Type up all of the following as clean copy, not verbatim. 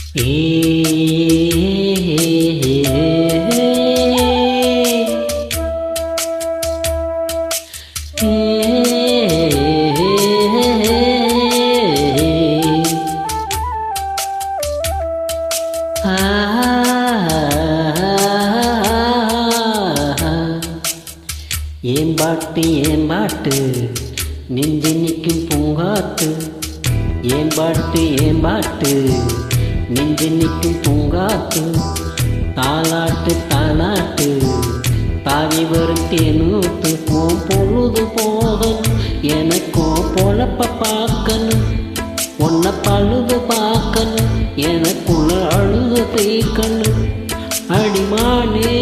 ஏம்பாட்டு ஏம்பாட்டு நெஞ்சு நிற்கும் பூங்காத்து, ஏம்பாட்டு ஏம்பாட்டு நெஞ்சு நிற்கும் பூங்காத்து, தாலாட்டு தாலாட்டு தாவி வரும் தேனூத்து. போம் பொழுது போகணும் எனக்கோ பொழப்ப பார்க்கணும், உன்னை பழுது பார்க்கணும் எனக்குள்ள அழுது தீர்க்கணும். அடிமானே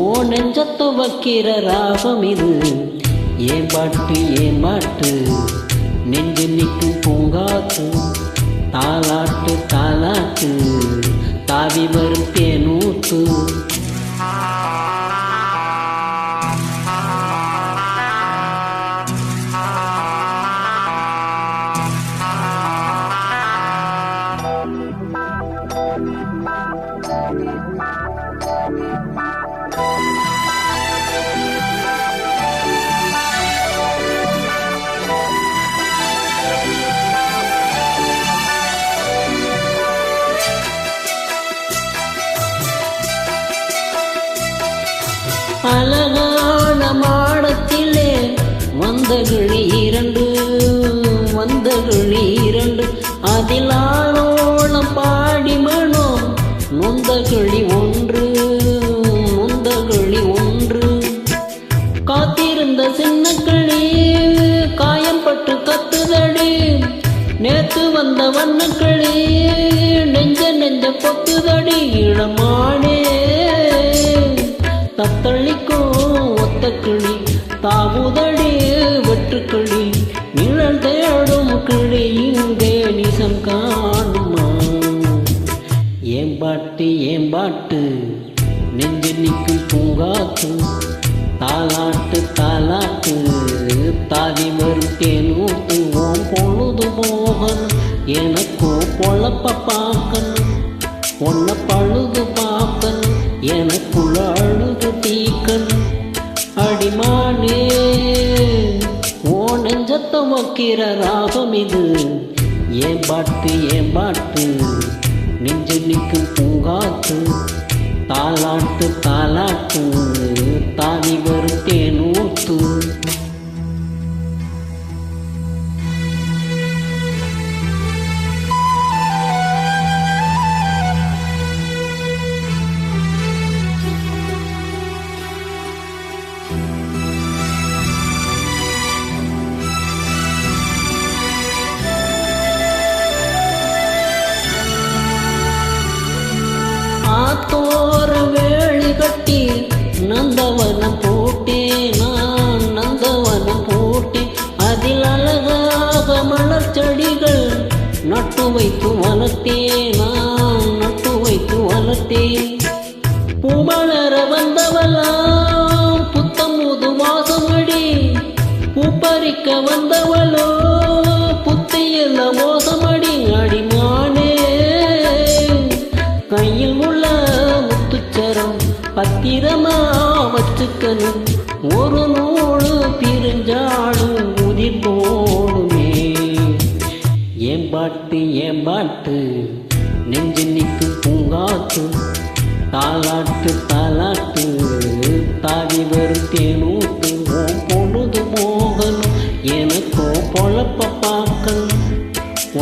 ஓ நெஞ்சத்தை வைக்கிற ராகம் இது, ஏம்பாட்டு ஏம்பாட்டு நெஞ்சு நிற்கும் பூங்காத்து, தாலாட்டு தாலாட்டு தாவி வரும் தேனூத்து. அழகான மாடத்திலே வந்த கிளி இரண்டு, வந்த கிளி இரண்டு, அதில் ஆளோளம் பாடி மனம் நொந்த கிளி ஒன்று, நொந்த கிளி ஒன்று. காத்திருந்த சின்ன கிளி காயம்பட்டு கத்துதடி, நேத்து வந்த வண்ண கிளி நெஞ்ச நெஞ்ச கொத்துதடி. இளமானே தத்தளிக்கும் ஒத்த கிளி தாவுதடி வெற்றுக்கிளி, நிழல் தேடும் கிளி இங்கே நிசம் காணுமா. ஏம்பாட்டு ஏம்பாட்டு நெஞ்சு நிற்கும் பூங்காத்து, தாலாட்டு தாலாட்டு தாவி வரும் தேனூத்து. ஓம் பொழுது போகணும் எனக்கோ பொழப்ப பார்க்கணும், உன்னை பழுது பார்க்கணும் எனக்குள்ள அழுது தீக்கணும். அடிமானே ஓ நெஞ்சத்தை வைக்கிற ராகம் இது, ஏம்பாட்டு ஏம்பாட்டு நெஞ்சு நிற்கும் பூங்காத்து, தாலாட்டு தாலாட்டு தாவி வரும் தேனூத்து. ஆத்தோர வேலி கட்டி நந்தவனம் போட்டேன், நான் நந்தவனம் போட்டேன். அதில் அழகாக மலர் செடிகள் நட்டு வைத்து வளர்த்தேன், நான் நட்டு வைத்து வளர்த்தேன். பூமலர வந்தவளாம் புத்தம் புது வாசமடி, பூப்பறிக்க வந்தவளோ புத்தியில மோசமடி. அடிமானே கையில் உள்ள முத்துச்சரம் பத்திரமா வச்சுக்கணும், ஒரு நூறு பிரிஞ்சாலும் உதிர் போடுமே. ஏம்பாட்டு ஏம்பாட்டு நெஞ்சு நிற்கும் பூங்காத்து, தாலாட்டு தாலாட்டு தாவி வரும் தேனூத்து. ஓம் பொழுது போகணும் எனக்கோ பொழப்ப பார்க்கணும்,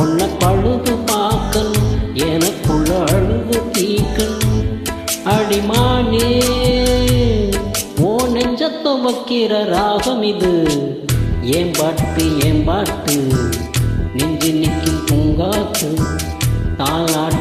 உன்னை பழுது பார்க்கணும் எனக்குள்ள அழுது தீக்கணும். அடிமானே ஓ நெஞ்சத்தை வைக்கிற ராகம் இது, ஏம்பாட்டு ஏம்பாட்டு நெஞ்சு நிற்கும் பூங்காத்து, தாலாட்டு